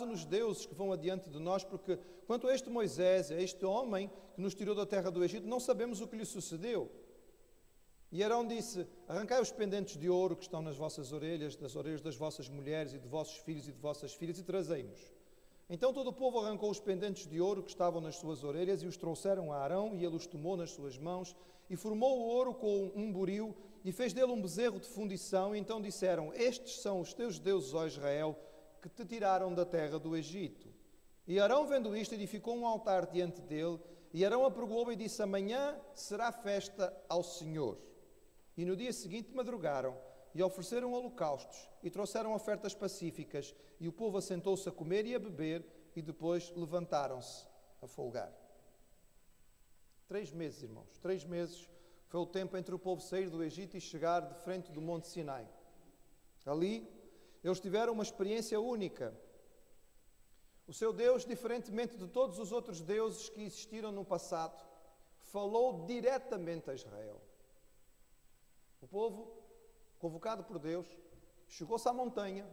faze-nos deuses que vão adiante de nós, porque quanto a este Moisés, a este homem que nos tirou da terra do Egito, não sabemos o que lhe sucedeu. E Arão disse: arrancai os pendentes de ouro que estão nas vossas orelhas, das orelhas das vossas mulheres e de vossos filhos e de vossas filhas, e trazei-mos. Então todo o povo arrancou os pendentes de ouro que estavam nas suas orelhas e os trouxeram a Arão, e ele os tomou nas suas mãos, e formou o ouro com um buril, e fez dele um bezerro de fundição. E então disseram: estes são os teus deuses, ó Israel, que te tiraram da terra do Egito. E Arão, vendo isto, edificou um altar diante dele, e Arão apregoou e disse: amanhã será festa ao Senhor. E no dia seguinte madrugaram, e ofereceram holocaustos, e trouxeram ofertas pacíficas, e o povo assentou-se a comer e a beber, e depois levantaram-se a folgar. 3 meses, irmãos, 3 meses foi o tempo entre o povo sair do Egito e chegar de frente do Monte Sinai. Ali, eles tiveram uma experiência única. O seu Deus, diferentemente de todos os outros deuses que existiram no passado, falou diretamente a Israel. O povo, convocado por Deus, chegou-se à montanha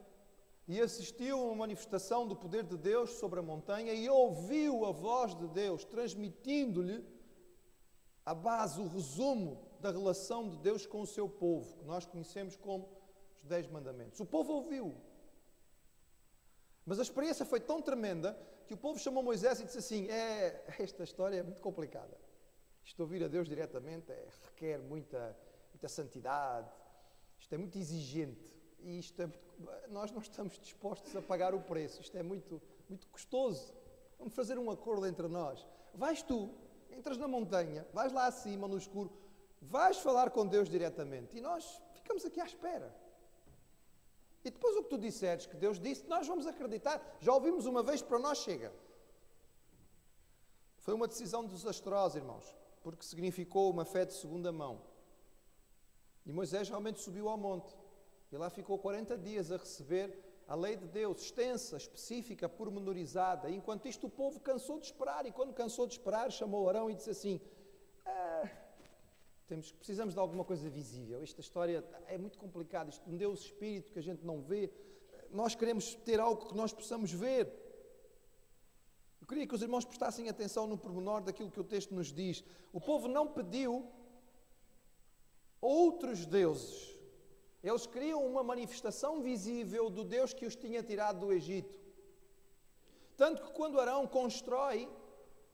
e assistiu a uma manifestação do poder de Deus sobre a montanha e ouviu a voz de Deus, transmitindo-lhe a base, o resumo da relação de Deus com o seu povo, que nós conhecemos como os 10 mandamentos. O povo ouviu. Mas a experiência foi tão tremenda que o povo chamou Moisés e disse assim: esta história é muito complicada. Isto ouvir a Deus diretamente requer muita santidade, isto é muito exigente, e nós não estamos dispostos a pagar o preço, isto é muito, muito custoso. Vamos fazer um acordo entre nós. Vais tu, entras na montanha, vais lá acima no escuro, vais falar com Deus diretamente, e nós ficamos aqui à espera. E depois o que tu disseres que Deus disse, nós vamos acreditar. Já ouvimos uma vez, para nós chega. Foi uma decisão desastrosa, irmãos, porque significou uma fé de segunda mão. E Moisés realmente subiu ao monte. E lá ficou 40 dias a receber a lei de Deus, extensa, específica, pormenorizada. E enquanto isto o povo cansou de esperar. E quando cansou de esperar, chamou Arão e disse assim: precisamos de alguma coisa visível. Esta história é muito complicada. Isto é um Deus Espírito que a gente não vê. Nós queremos ter algo que nós possamos ver. Eu queria que os irmãos prestassem atenção no pormenor daquilo que o texto nos diz. O povo não pediu outros deuses. Eles queriam uma manifestação visível do Deus que os tinha tirado do Egito. Tanto que quando Arão constrói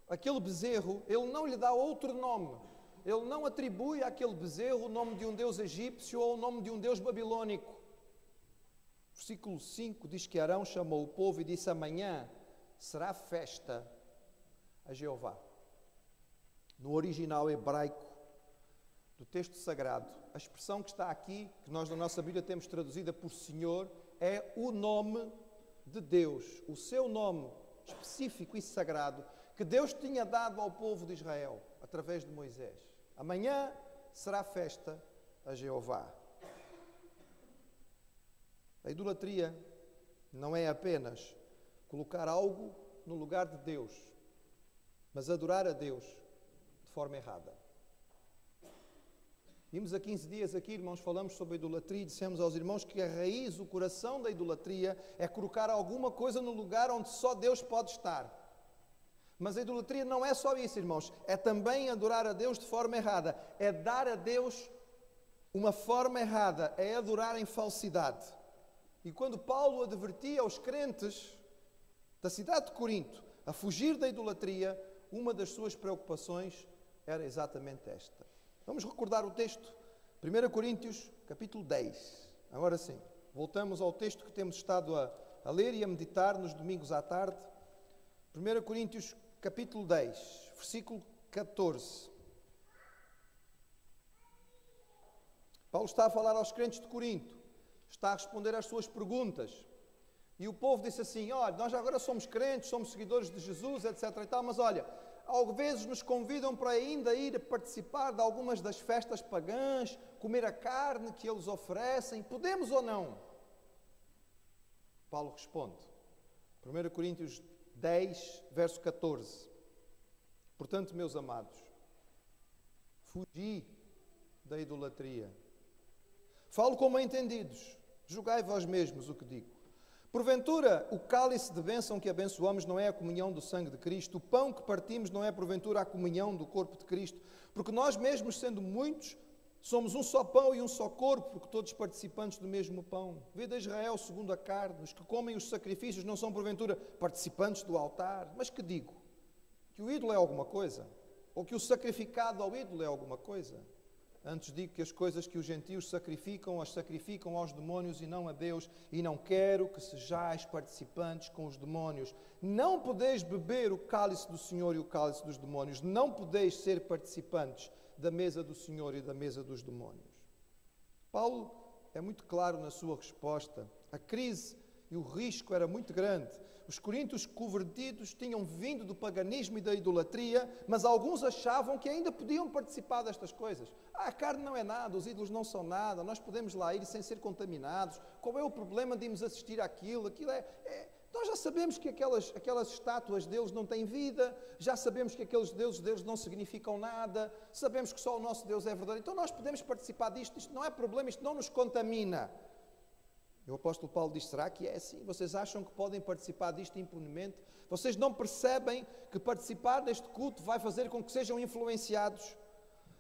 aquele bezerro, ele não lhe dá outro nome. Ele não atribui àquele bezerro o nome de um deus egípcio ou o nome de um deus babilônico. Versículo 5 diz que Arão chamou o povo e disse: amanhã será festa a Jeová. No original hebraico do texto sagrado, a expressão que está aqui, que nós na nossa Bíblia temos traduzida por Senhor, é o nome de Deus, o seu nome específico e sagrado, que Deus tinha dado ao povo de Israel, através de Moisés. Amanhã será festa a Jeová. A idolatria não é apenas colocar algo no lugar de Deus, mas adorar a Deus de forma errada. Vimos há 15 dias aqui, irmãos, falamos sobre a idolatria e dissemos aos irmãos que a raiz, o coração da idolatria é colocar alguma coisa no lugar onde só Deus pode estar. Mas a idolatria não é só isso, irmãos, é também adorar a Deus de forma errada, é dar a Deus uma forma errada, é adorar em falsidade. E quando Paulo advertia aos crentes da cidade de Corinto a fugir da idolatria, uma das suas preocupações era exatamente esta. Vamos recordar o texto, 1 Coríntios, capítulo 10. Agora sim, voltamos ao texto que temos estado a ler e a meditar nos domingos à tarde. 1 Coríntios, capítulo 10, versículo 14. Paulo está a falar aos crentes de Corinto, está a responder às suas perguntas. E o povo disse assim: olha, nós agora somos crentes, somos seguidores de Jesus, etc. e tal, mas olha, às vezes nos convidam para ainda ir a participar de algumas das festas pagãs, comer a carne que eles oferecem, podemos ou não? Paulo responde, 1 Coríntios 10, verso 14. Portanto, meus amados, fugi da idolatria. Falo como entendidos, julgai vós mesmos o que digo. Porventura, o cálice de bênção que abençoamos não é a comunhão do sangue de Cristo? O pão que partimos não é, porventura, a comunhão do corpo de Cristo? Porque nós mesmos, sendo muitos, somos um só pão e um só corpo, porque todos participantes do mesmo pão. Vede Israel segundo a carne, os que comem os sacrifícios não são, porventura, participantes do altar. Mas que digo? Que o ídolo é alguma coisa? Ou que o sacrificado ao ídolo é alguma coisa? Antes digo que as coisas que os gentios sacrificam, as sacrificam aos demónios e não a Deus, e não quero que sejais participantes com os demónios. Não podeis beber o cálice do Senhor e o cálice dos demónios. Não podeis ser participantes da mesa do Senhor e da mesa dos demónios. Paulo é muito claro na sua resposta. A crise e o risco era muito grande. Os coríntios convertidos tinham vindo do paganismo e da idolatria, mas alguns achavam que ainda podiam participar destas coisas. A carne não é nada, os ídolos não são nada, nós podemos lá ir sem ser contaminados. Qual é o problema de irmos assistir àquilo? Nós já sabemos que aquelas estátuas deles não têm vida, já sabemos que aqueles deuses deles não significam nada, sabemos que só o nosso Deus é verdadeiro, então nós podemos participar disto, isto não é problema, isto não nos contamina. E o apóstolo Paulo diz, será que é assim? Vocês acham que podem participar disto impunemente? Vocês não percebem que participar deste culto vai fazer com que sejam influenciados?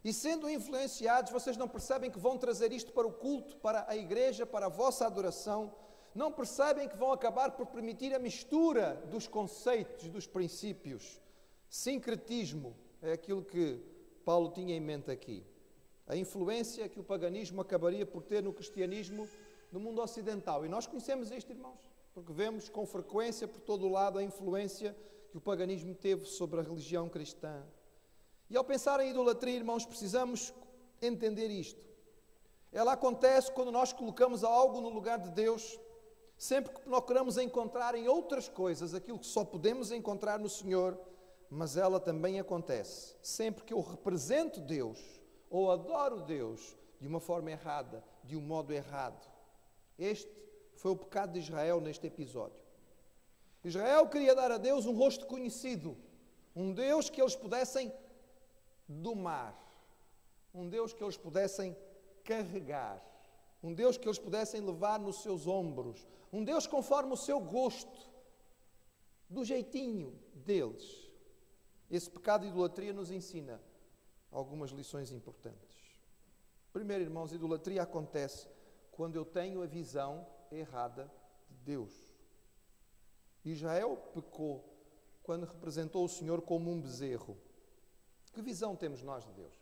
E sendo influenciados, vocês não percebem que vão trazer isto para o culto, para a igreja, para a vossa adoração? Não percebem que vão acabar por permitir a mistura dos conceitos, dos princípios? Sincretismo é aquilo que Paulo tinha em mente aqui. A influência que o paganismo acabaria por ter no cristianismo no mundo ocidental. E nós conhecemos isto, irmãos, porque vemos com frequência por todo o lado a influência que o paganismo teve sobre a religião cristã. E ao pensar em idolatria, irmãos, precisamos entender isto. Ela acontece quando nós colocamos algo no lugar de Deus, sempre que procuramos encontrar em outras coisas aquilo que só podemos encontrar no Senhor, mas ela também acontece sempre que eu represento Deus ou adoro Deus de uma forma errada, de um modo errado. Este foi o pecado de Israel neste episódio. Israel queria dar a Deus um rosto conhecido, um Deus que eles pudessem domar, um Deus que eles pudessem carregar, um Deus que eles pudessem levar nos seus ombros, um Deus conforme o seu gosto, do jeitinho deles. Esse pecado de idolatria nos ensina algumas lições importantes. Primeiro, irmãos, idolatria acontece quando eu tenho a visão errada de Deus. Israel pecou quando representou o Senhor como um bezerro. Que visão temos nós de Deus?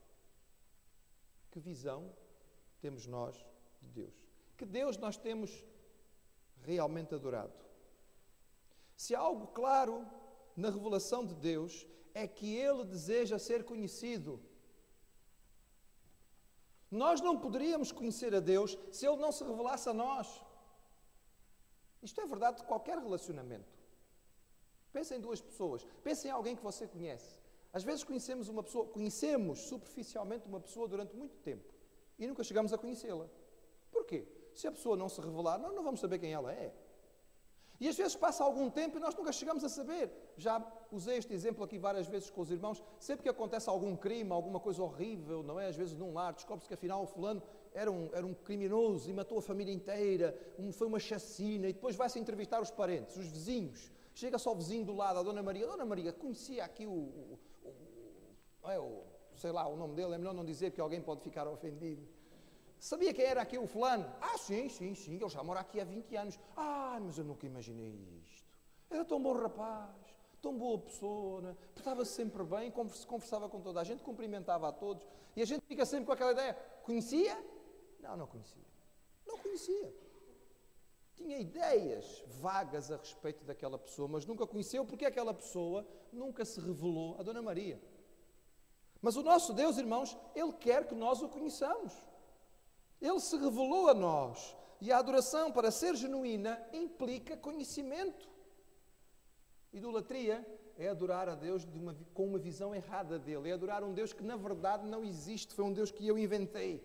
Que visão temos nós de Deus? Que Deus nós temos realmente adorado? Se há algo claro na revelação de Deus, é que Ele deseja ser conhecido. Nós não poderíamos conhecer a Deus se Ele não se revelasse a nós. Isto é verdade de qualquer relacionamento. Pense em duas pessoas. Pense em alguém que você conhece. Às vezes conhecemos superficialmente uma pessoa durante muito tempo e nunca chegamos a conhecê-la. Porquê? Se a pessoa não se revelar, nós não vamos saber quem ela é. E às vezes passa algum tempo e nós nunca chegamos a saber. Já usei este exemplo aqui várias vezes com os irmãos. Sempre que acontece algum crime, alguma coisa horrível, não é? Às vezes num lar, descobre-se que afinal o fulano era um criminoso e matou a família inteira, foi uma chacina, e depois vai-se entrevistar os parentes, os vizinhos. Chega só o vizinho do lado, a Dona Maria. Dona Maria, conhecia aqui sei lá, o nome dele, é melhor não dizer porque alguém pode ficar ofendido. Sabia quem era aqui o fulano? Ah, sim, ele já mora aqui há 20 anos. Ah, mas eu nunca imaginei isto. Era tão bom rapaz, tão boa pessoa, né? Portava-se sempre bem, conversava com toda a gente, cumprimentava a todos. E a gente fica sempre com aquela ideia, conhecia? Não conhecia. Não conhecia. Tinha ideias vagas a respeito daquela pessoa, mas nunca conheceu porque aquela pessoa nunca se revelou a Dona Maria. Mas o nosso Deus, irmãos, Ele quer que nós o conheçamos. Ele se revelou a nós. E a adoração, para ser genuína, implica conhecimento. Idolatria é adorar a Deus com uma visão errada dele. É adorar um Deus que, na verdade, não existe. Foi um Deus que eu inventei.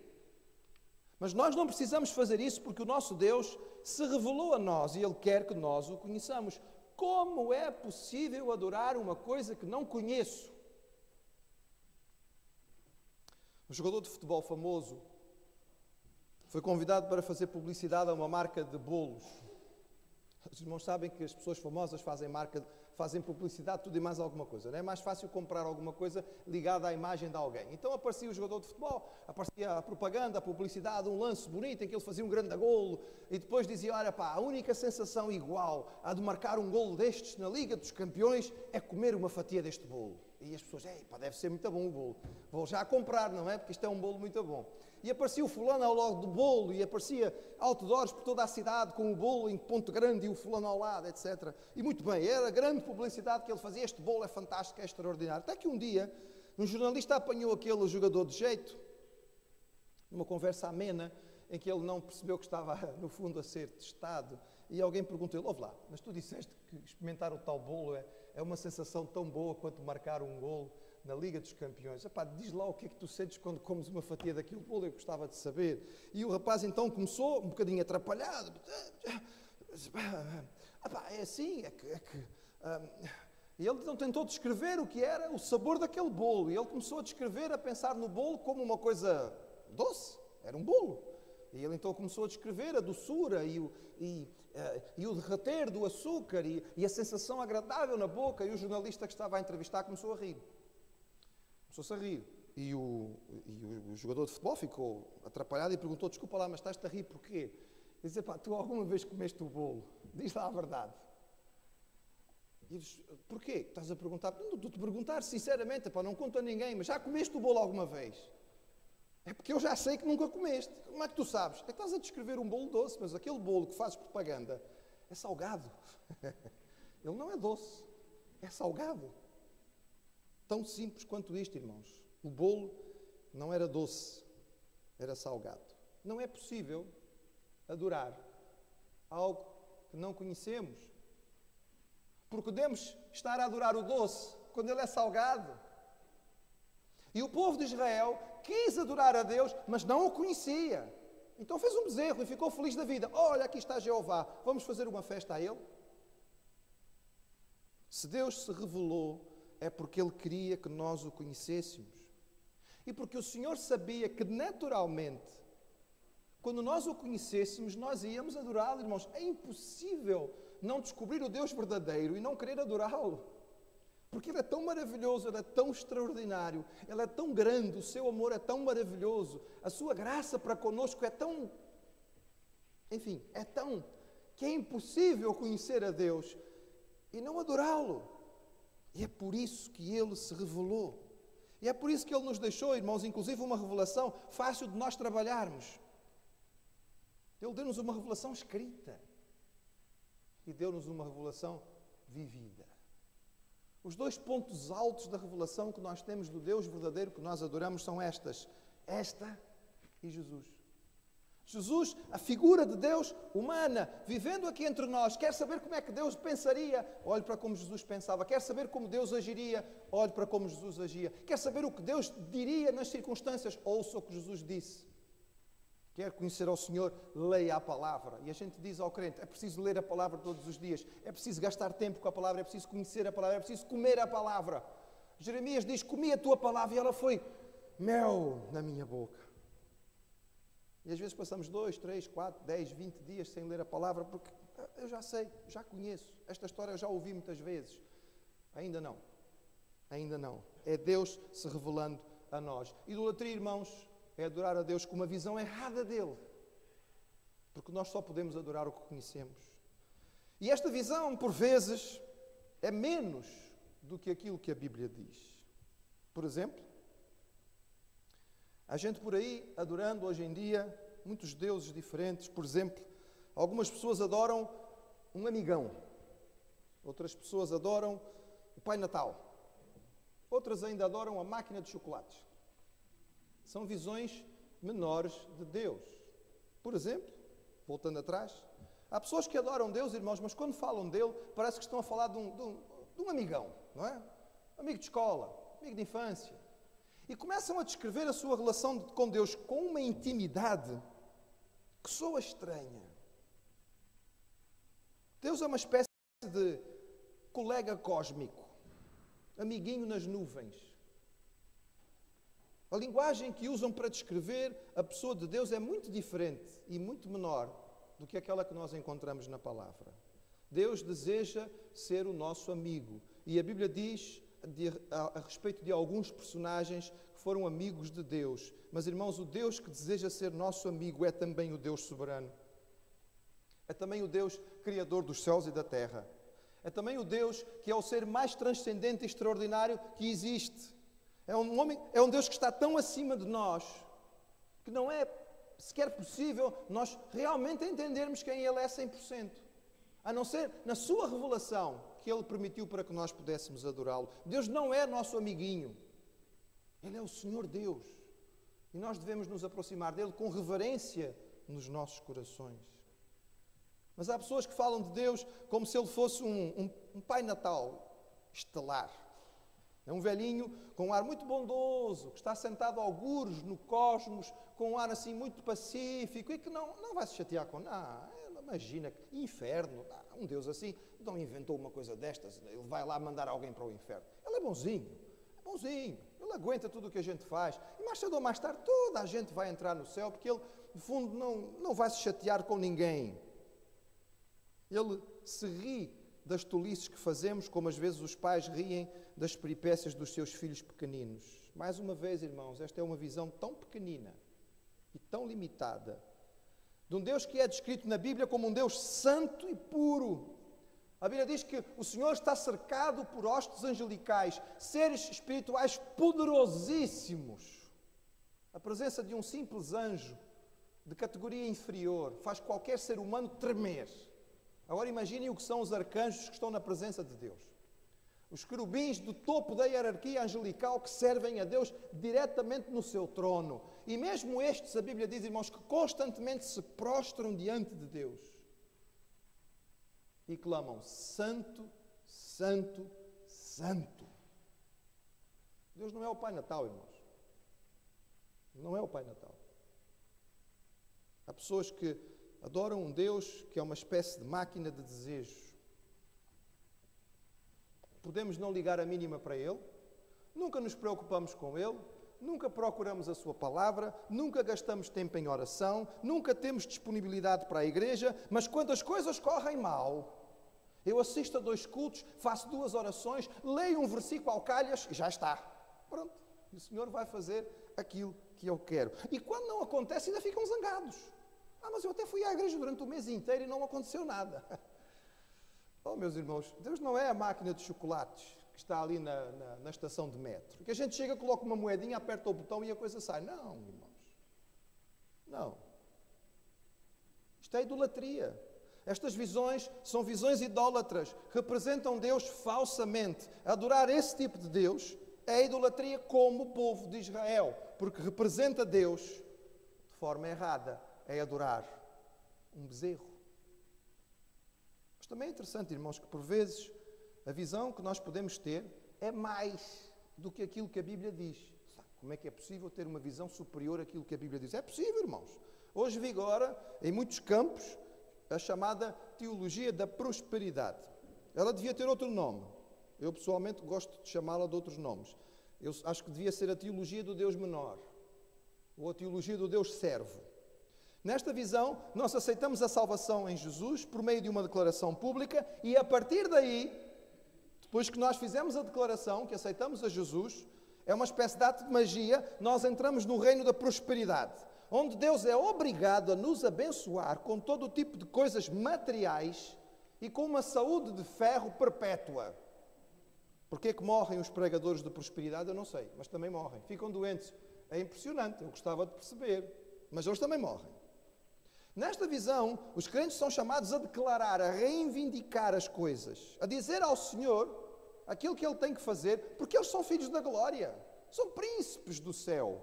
Mas nós não precisamos fazer isso porque o nosso Deus se revelou a nós e Ele quer que nós o conheçamos. Como é possível adorar uma coisa que não conheço? Um jogador de futebol famoso foi convidado para fazer publicidade a uma marca de bolos. Os irmãos sabem que as pessoas famosas fazem marca, fazem publicidade, tudo e mais alguma coisa. Não é mais fácil comprar alguma coisa ligada à imagem de alguém. Então aparecia o jogador de futebol, aparecia a propaganda, a publicidade, um lance bonito em que ele fazia um grande golo e depois dizia, olha pá, a única sensação igual à de marcar um golo destes na Liga dos Campeões é comer uma fatia deste bolo. E as pessoas, pá, deve ser muito bom o bolo. Vou já comprar, não é? Porque isto é um bolo muito bom. E aparecia o fulano ao lado do bolo, e aparecia outdoors por toda a cidade com o bolo em ponto grande e o fulano ao lado, etc. E muito bem, era a grande publicidade que ele fazia. Este bolo é fantástico, é extraordinário. Até que um dia, um jornalista apanhou aquele jogador de jeito, numa conversa amena, em que ele não percebeu que estava, no fundo, a ser testado. E alguém perguntou-lhe, ouve lá, mas tu disseste que experimentar o tal bolo é uma sensação tão boa quanto marcar um golo na Liga dos Campeões. Epá, diz lá o que é que tu sentes quando comes uma fatia daquele bolo, eu gostava de saber. E o rapaz então começou, um bocadinho atrapalhado. Epá, é assim, e ele então tentou descrever o que era o sabor daquele bolo. E ele começou a descrever, a pensar no bolo como uma coisa doce. Era um bolo. E ele então começou a descrever a doçura e o derreter do açúcar e a sensação agradável na boca. E o jornalista que estava a entrevistar começou a rir. Começou-se a rir. E o jogador de futebol ficou atrapalhado e perguntou, desculpa lá, mas estás-te a rir porquê? Ele disse, pá, tu alguma vez comeste o bolo? Diz lá a verdade. E ele disse, porquê? Estás a perguntar? Não, estou-te a perguntar sinceramente, pá, não conto a ninguém, mas já comeste o bolo alguma vez? É porque eu já sei que nunca comeste. Como é que tu sabes? É que estás a descrever um bolo doce, mas aquele bolo que fazes propaganda é salgado. Ele não é doce, é salgado. Tão simples quanto isto, irmãos. O bolo não era doce, era salgado. Não é possível adorar algo que não conhecemos. Porque podemos estar a adorar o doce quando ele é salgado. E o povo de Israel quis adorar a Deus, mas não o conhecia. Então fez um bezerro e ficou feliz da vida. Olha, aqui está Jeová, vamos fazer uma festa a ele? Se Deus se revelou, é porque Ele queria que nós o conhecêssemos. E porque o Senhor sabia que, naturalmente, quando nós o conhecêssemos, nós íamos adorá-lo, irmãos. É impossível não descobrir o Deus verdadeiro e não querer adorá-lo. Porque Ele é tão maravilhoso, Ele é tão extraordinário, Ele é tão grande, o seu amor é tão maravilhoso, a sua graça para conosco é tão... Enfim, é tão... que é impossível conhecer a Deus e não adorá-lo. E é por isso que Ele se revelou. E é por isso que Ele nos deixou, irmãos, inclusive uma revelação fácil de nós trabalharmos. Ele deu-nos uma revelação escrita. E deu-nos uma revelação vivida. Os dois pontos altos da revelação que nós temos do Deus verdadeiro que nós adoramos são estas. Esta e Jesus. Jesus, a figura de Deus humana, vivendo aqui entre nós, quer saber como é que Deus pensaria? Olhe para como Jesus pensava. Quer saber como Deus agiria? Olhe para como Jesus agia. Quer saber o que Deus diria nas circunstâncias? Ouça o que Jesus disse. Quer conhecer ao Senhor? Leia a palavra. E a gente diz ao crente, é preciso ler a palavra todos os dias. É preciso gastar tempo com a palavra. É preciso conhecer a palavra. É preciso comer a palavra. Jeremias diz, comi a tua palavra e ela foi mel na minha boca. E às vezes passamos 2, 3, 4, 10, 20 dias sem ler a palavra, porque eu já sei, já conheço. Esta história eu já ouvi muitas vezes. Ainda não. Ainda não. É Deus se revelando a nós. Idolatria, irmãos, é adorar a Deus com uma visão errada dEle. Porque nós só podemos adorar o que conhecemos. E esta visão, por vezes, é menos do que aquilo que a Bíblia diz. Por exemplo, há gente por aí adorando hoje em dia muitos deuses diferentes. Por exemplo, algumas pessoas adoram um amigão. Outras pessoas adoram o Pai Natal. Outras ainda adoram a máquina de chocolates. São visões menores de Deus. Por exemplo, voltando atrás, há pessoas que adoram Deus, irmãos, mas quando falam dele, parece que estão a falar de um amigão, não é? Amigo de escola, amigo de infância. E começam a descrever a sua relação com Deus com uma intimidade que soa estranha. Deus é uma espécie de colega cósmico, amiguinho nas nuvens. A linguagem que usam para descrever a pessoa de Deus é muito diferente e muito menor do que aquela que nós encontramos na palavra. Deus deseja ser o nosso amigo. E a Bíblia diz a respeito de alguns personagens que foram amigos de Deus. Mas, irmãos, o Deus que deseja ser nosso amigo é também o Deus soberano. É também o Deus criador dos céus e da terra. É também o Deus que é o ser mais transcendente e extraordinário que existe. É um Deus que está tão acima de nós que não é sequer possível nós realmente entendermos quem Ele é 100%. A não ser na sua revelação que Ele permitiu para que nós pudéssemos adorá-lo. Deus não é nosso amiguinho. Ele é o Senhor Deus. E nós devemos nos aproximar dEle com reverência nos nossos corações. Mas há pessoas que falam de Deus como se Ele fosse um Pai Natal estelar. É um velhinho com um ar muito bondoso, que está sentado algures no cosmos, com um ar assim muito pacífico e que não vai se chatear com nada. Imagina, inferno, um Deus assim, não inventou uma coisa destas, Ele vai lá mandar alguém para o inferno. Ele é bonzinho, Ele aguenta tudo o que a gente faz. E mais cedo ou mais tarde toda a gente vai entrar no céu, porque Ele, no fundo, não vai se chatear com ninguém. Ele se ri das tolices que fazemos, como às vezes os pais riem das peripécias dos seus filhos pequeninos. Mais uma vez, irmãos, esta é uma visão tão pequenina e tão limitada de um Deus que é descrito na Bíblia como um Deus santo e puro. A Bíblia diz que o Senhor está cercado por hostes angelicais, seres espirituais poderosíssimos. A presença de um simples anjo de categoria inferior faz qualquer ser humano tremer. Agora imaginem o que são os arcanjos que estão na presença de Deus. Os querubins do topo da hierarquia angelical que servem a Deus diretamente no seu trono. E mesmo estes, a Bíblia diz, irmãos, que constantemente se prostram diante de Deus. E clamam, Santo, Santo, Santo. Deus não é o Pai Natal, irmãos. Não é o Pai Natal. Há pessoas que adoram um Deus que é uma espécie de máquina de desejos. Podemos não ligar a mínima para Ele, nunca nos preocupamos com Ele, nunca procuramos a Sua palavra, nunca gastamos tempo em oração, nunca temos disponibilidade para a igreja, mas quando as coisas correm mal, eu assisto a 2 cultos, faço 2 orações, leio um versículo ao calhas e já está. Pronto, o Senhor vai fazer aquilo que eu quero. E quando não acontece, ainda ficam zangados. Mas eu até fui à igreja durante o mês inteiro e não aconteceu nada. Oh, meus irmãos, Deus não é a máquina de chocolates que está ali na estação de metro. Que a gente chega, coloca uma moedinha, aperta o botão e a coisa sai. Não, irmãos. Não. Isto é idolatria. Estas visões são visões idólatras. Representam Deus falsamente. Adorar esse tipo de Deus é idolatria como o povo de Israel. Porque representa Deus de forma errada. É adorar um bezerro. Mas também é interessante, irmãos, que por vezes a visão que nós podemos ter é mais do que aquilo que a Bíblia diz. Como é que é possível ter uma visão superior àquilo que a Bíblia diz? É possível, irmãos. Hoje vigora, em muitos campos, a chamada teologia da prosperidade. Ela devia ter outro nome. Eu, pessoalmente, gosto de chamá-la de outros nomes. Eu acho que devia ser a teologia do Deus menor. Ou a teologia do Deus servo. Nesta visão, nós aceitamos a salvação em Jesus por meio de uma declaração pública e a partir daí, depois que nós fizemos a declaração que aceitamos a Jesus, é uma espécie de ato de magia, nós entramos no reino da prosperidade, onde Deus é obrigado a nos abençoar com todo o tipo de coisas materiais e com uma saúde de ferro perpétua. Porquê é que morrem os pregadores de prosperidade? Eu não sei, mas também morrem. Ficam doentes. É impressionante, eu gostava de perceber, mas eles também morrem. Nesta visão, os crentes são chamados a declarar, a reivindicar as coisas, a dizer ao Senhor aquilo que Ele tem que fazer, porque eles são filhos da glória, são príncipes do céu.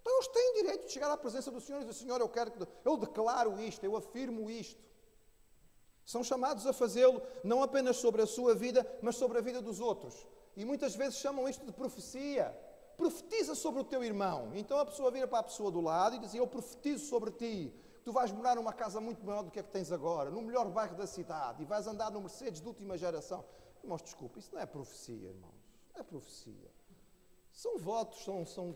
Então eles têm direito de chegar à presença do Senhor e dizer, Senhor, eu declaro isto, eu afirmo isto. São chamados a fazê-lo não apenas sobre a sua vida, mas sobre a vida dos outros. E muitas vezes chamam isto de profecia. Profetiza sobre o teu irmão. Então a pessoa vira para a pessoa do lado e diz, eu profetizo sobre ti. Tu vais morar numa casa muito maior do que a que tens agora, no melhor bairro da cidade, e vais andar no Mercedes de última geração. Irmãos, desculpa, isso não é profecia, irmãos. Não é profecia. São votos,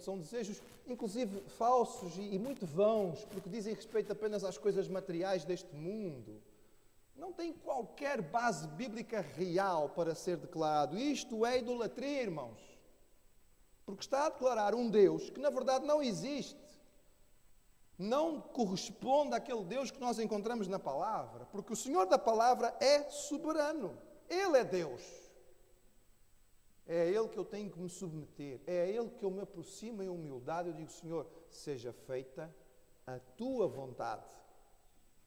são desejos, inclusive falsos e muito vãos, porque dizem respeito apenas às coisas materiais deste mundo. Não tem qualquer base bíblica real para ser declarado. Isto é idolatria, irmãos. Porque está a declarar um Deus que na verdade não existe. Não corresponde àquele Deus que nós encontramos na palavra. Porque o Senhor da palavra é soberano. Ele é Deus. É a Ele que eu tenho que me submeter. É a Ele que eu me aproximo em humildade. Eu digo, Senhor, seja feita a Tua vontade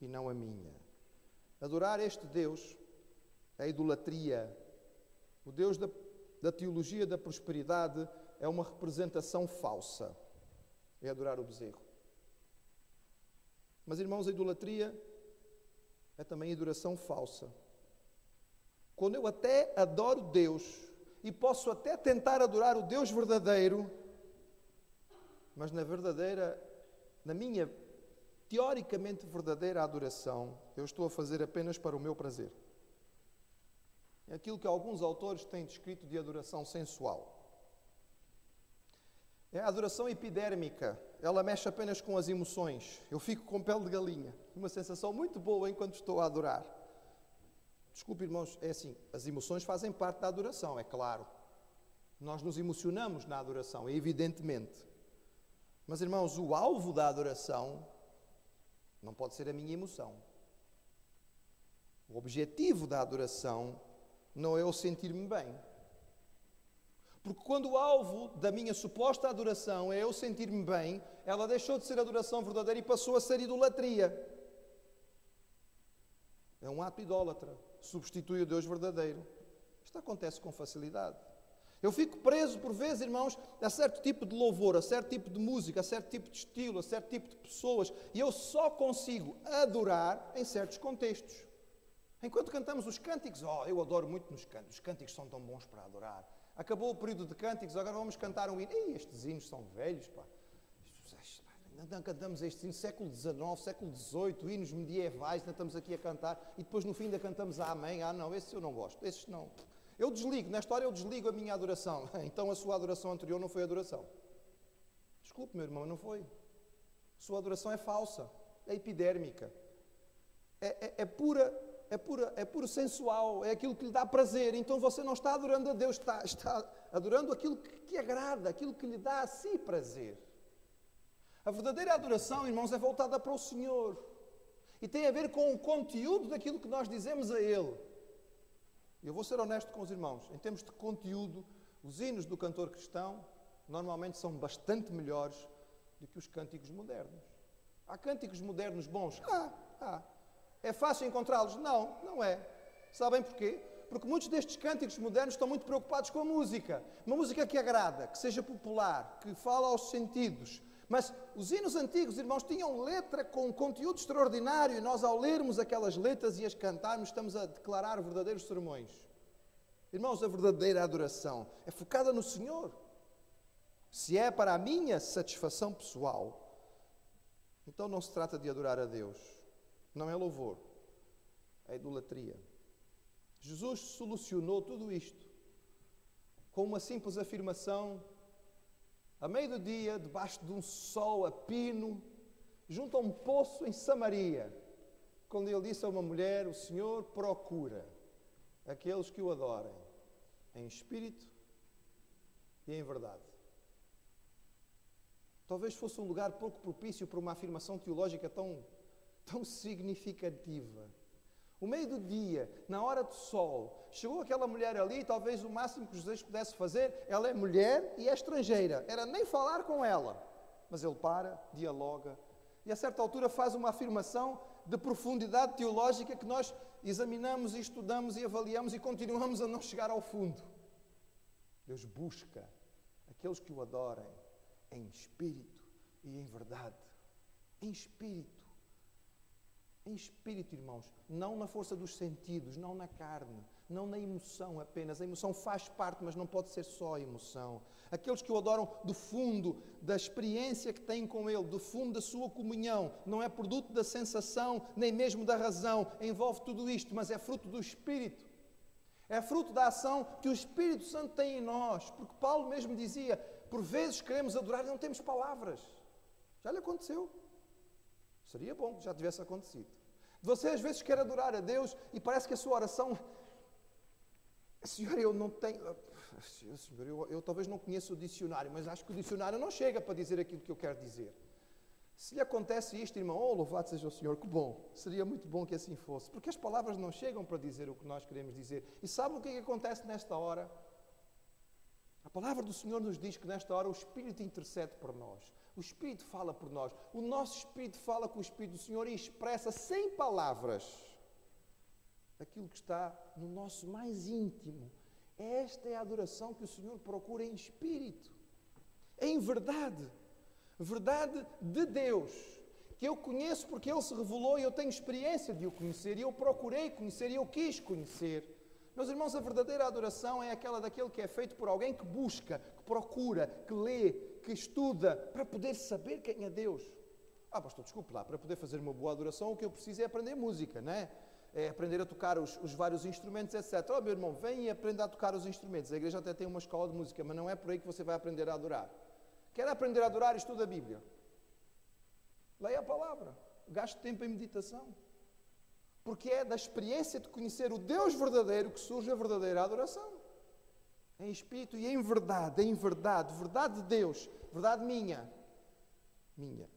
e não a minha. Adorar este Deus é idolatria. O Deus da teologia da prosperidade é uma representação falsa. É adorar o bezerro. Mas, irmãos, a idolatria é também adoração falsa. Quando eu até adoro Deus e posso até tentar adorar o Deus verdadeiro, mas na minha teoricamente verdadeira adoração, eu estou a fazer apenas para o meu prazer. É aquilo que alguns autores têm descrito de adoração sensual. É a adoração epidérmica. Ela mexe apenas com as emoções. Eu fico com pele de galinha. Uma sensação muito boa enquanto estou a adorar. Desculpe, irmãos, é assim, as emoções fazem parte da adoração, é claro. Nós nos emocionamos na adoração, evidentemente. Mas, irmãos, o alvo da adoração não pode ser a minha emoção. O objetivo da adoração não é eu sentir-me bem. Porque quando o alvo da minha suposta adoração é eu sentir-me bem, ela deixou de ser adoração verdadeira e passou a ser idolatria. É um ato idólatra. Substitui o Deus verdadeiro. Isto acontece com facilidade. Eu fico preso por vezes, irmãos, a certo tipo de louvor, a certo tipo de música, a certo tipo de estilo, a certo tipo de pessoas. E eu só consigo adorar em certos contextos. Enquanto cantamos os cânticos, eu adoro muito nos cânticos. Os cânticos são tão bons para adorar. Acabou o período de cânticos, agora vamos cantar um hino. Estes hinos são velhos, pá. Ainda cantamos estes hinos século XIX, século XVIII, hinos medievais, ainda estamos aqui a cantar. E depois no fim ainda cantamos a Amém. Não, esses eu não gosto. Esses não. Eu desligo, nesta hora eu desligo a minha adoração. Então a sua adoração anterior não foi adoração. Desculpe, meu irmão, não foi. A sua adoração é falsa, é epidérmica. É puro sensual, é aquilo que lhe dá prazer. Então você não está adorando a Deus, está adorando aquilo que agrada, aquilo que lhe dá a si prazer. A verdadeira adoração, irmãos, é voltada para o Senhor. E tem a ver com o conteúdo daquilo que nós dizemos a Ele. Eu vou ser honesto com os irmãos. Em termos de conteúdo, os hinos do cantor cristão normalmente são bastante melhores do que os cânticos modernos. Há cânticos modernos bons? É fácil encontrá-los? Não, não é. Sabem porquê? Porque muitos destes cânticos modernos estão muito preocupados com a música. Uma música que agrada, que seja popular, que fala aos sentidos. Mas os hinos antigos, irmãos, tinham letra com conteúdo extraordinário e nós, ao lermos aquelas letras e as cantarmos, estamos a declarar verdadeiros sermões. Irmãos, a verdadeira adoração é focada no Senhor. Se é para a minha satisfação pessoal, então não se trata de adorar a Deus. Não é louvor, é idolatria. Jesus solucionou tudo isto com uma simples afirmação. A meio do dia, debaixo de um sol a pino, junto a um poço em Samaria, quando ele disse a uma mulher, o Senhor procura aqueles que o adorem, em espírito e em verdade. Talvez fosse um lugar pouco propício para uma afirmação teológica tão significativa. O meio do dia, na hora do sol, chegou aquela mulher ali e talvez o máximo que Jesus pudesse fazer, ela é mulher e é estrangeira, era nem falar com ela. Mas ele para, dialoga e a certa altura faz uma afirmação de profundidade teológica que nós examinamos e estudamos e avaliamos e continuamos a não chegar ao fundo. Deus busca aqueles que o adorem em espírito e em verdade. Em espírito. Em espírito, irmãos, não na força dos sentidos, não na carne, não na emoção apenas. A emoção faz parte, mas não pode ser só emoção. Aqueles que o adoram do fundo da experiência que têm com Ele, do fundo da sua comunhão, não é produto da sensação, nem mesmo da razão, envolve tudo isto, mas é fruto do Espírito. É fruto da ação que o Espírito Santo tem em nós, porque Paulo mesmo dizia, por vezes queremos adorar e não temos palavras. Já lhe aconteceu? Seria bom que já tivesse acontecido. Você às vezes quer adorar a Deus e parece que a sua oração... Senhor, eu não tenho... Senhor, eu talvez não conheça o dicionário, mas acho que o dicionário não chega para dizer aquilo que eu quero dizer. Se lhe acontece isto, irmão, louvado seja o Senhor, que bom. Seria muito bom que assim fosse. Porque as palavras não chegam para dizer o que nós queremos dizer. E sabe o que é que acontece nesta hora? A palavra do Senhor nos diz que nesta hora o Espírito intercede por nós. O Espírito fala por nós. O nosso Espírito fala com o Espírito do Senhor e expressa sem palavras aquilo que está no nosso mais íntimo. Esta é a adoração que o Senhor procura em espírito, em verdade. Verdade de Deus, que eu conheço porque Ele se revelou e eu tenho experiência de o conhecer, e eu procurei conhecer e eu quis conhecer. Meus irmãos, a verdadeira adoração é aquela daquele que é feito por alguém que busca, que procura, que lê, que estuda, para poder saber quem é Deus. Pastor, desculpe lá, para poder fazer uma boa adoração o que eu preciso é aprender música, não é? É aprender a tocar os vários instrumentos, etc. Meu irmão, vem e aprenda a tocar os instrumentos. A igreja até tem uma escola de música, mas não é por aí que você vai aprender a adorar. Quer aprender a adorar? Estuda a Bíblia. Leia a palavra. Gaste tempo em meditação. Porque é da experiência de conhecer o Deus verdadeiro que surge a verdadeira adoração. Em espírito e em verdade. Em verdade. Verdade de Deus. Verdade minha. Minha.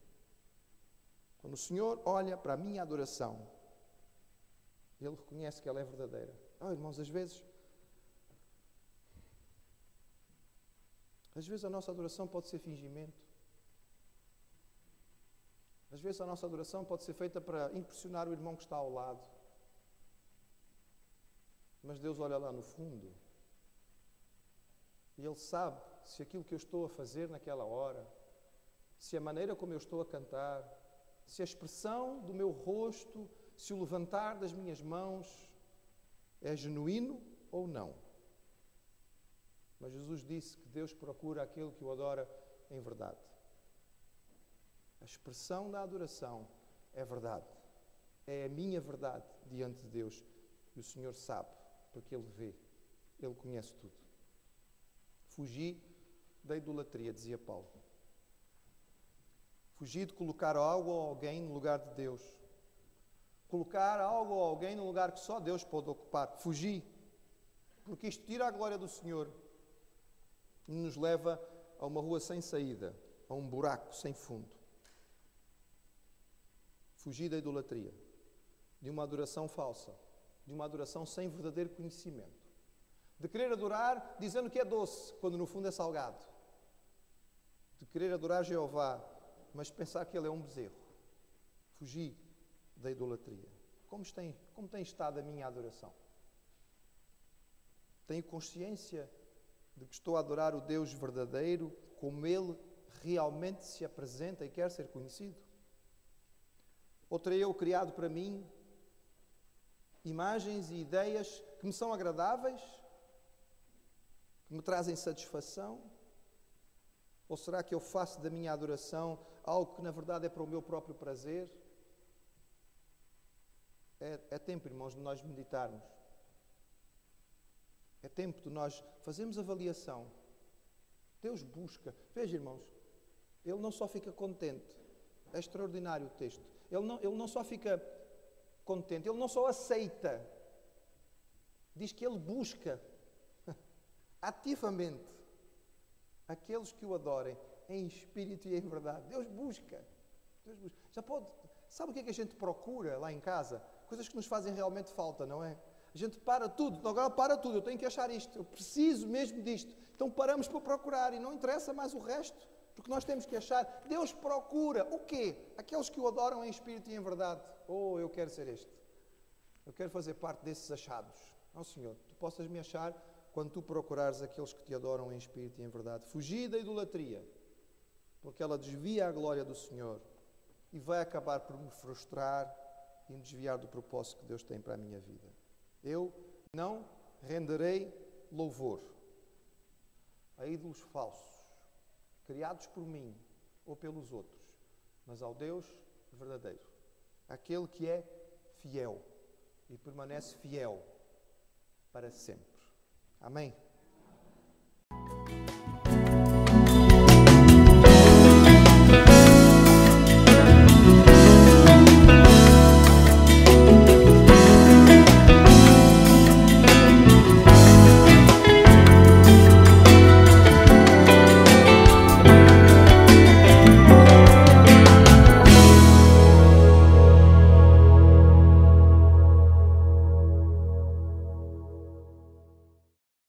Quando o Senhor olha para a minha adoração, Ele reconhece que ela é verdadeira. Irmãos, às vezes a nossa adoração pode ser fingimento. Às vezes a nossa adoração pode ser feita para impressionar o irmão que está ao lado. Mas Deus olha lá no fundo. E Ele sabe se aquilo que eu estou a fazer naquela hora, se a maneira como eu estou a cantar, se a expressão do meu rosto, se o levantar das minhas mãos é genuíno ou não. Mas Jesus disse que Deus procura aquele que o adora em verdade. A expressão da adoração é verdade. É a minha verdade diante de Deus. E o Senhor sabe, porque Ele vê. Ele conhece tudo. Fugi da idolatria, dizia Paulo. Fugi de colocar algo ou alguém no lugar de Deus. Colocar algo ou alguém no lugar que só Deus pode ocupar. Fugi. Porque isto tira a glória do Senhor e nos leva a uma rua sem saída, a um buraco sem fundo. Fugi da idolatria, de uma adoração falsa, de uma adoração sem verdadeiro conhecimento. De querer adorar dizendo que é doce, quando no fundo é salgado. De querer adorar Jeová, mas pensar que Ele é um bezerro. Fugi da idolatria. Como tem estado a minha adoração? Tenho consciência de que estou a adorar o Deus verdadeiro, como Ele realmente se apresenta e quer ser conhecido? Ou terei eu criado para mim imagens e ideias que me são agradáveis, que me trazem satisfação? Ou será que eu faço da minha adoração algo que na verdade é para o meu próprio prazer? É tempo, irmãos, de nós meditarmos. É tempo de nós fazermos avaliação. Deus busca. Veja, irmãos, Ele não só fica contente. É extraordinário o texto. Ele não só fica contente, Ele não só aceita. Diz que Ele busca ativamente aqueles que o adorem em espírito e em verdade. Deus busca. Deus busca. Sabe o que é que a gente procura lá em casa? Coisas que nos fazem realmente falta, não é? A gente para tudo, agora para tudo, eu tenho que achar isto, eu preciso mesmo disto. Então paramos para procurar e não interessa mais o resto, porque nós temos que achar. Deus procura o quê? Aqueles que o adoram em espírito e em verdade. Eu quero ser este. Eu quero fazer parte desses achados. Senhor, tu possas me achar quando tu procurares aqueles que te adoram em espírito e em verdade. Fugi da idolatria, porque ela desvia a glória do Senhor e vai acabar por me frustrar e me desviar do propósito que Deus tem para a minha vida. Eu não renderei louvor a ídolos falsos, criados por mim ou pelos outros, mas ao Deus verdadeiro, aquele que é fiel e permanece fiel para sempre. Amém?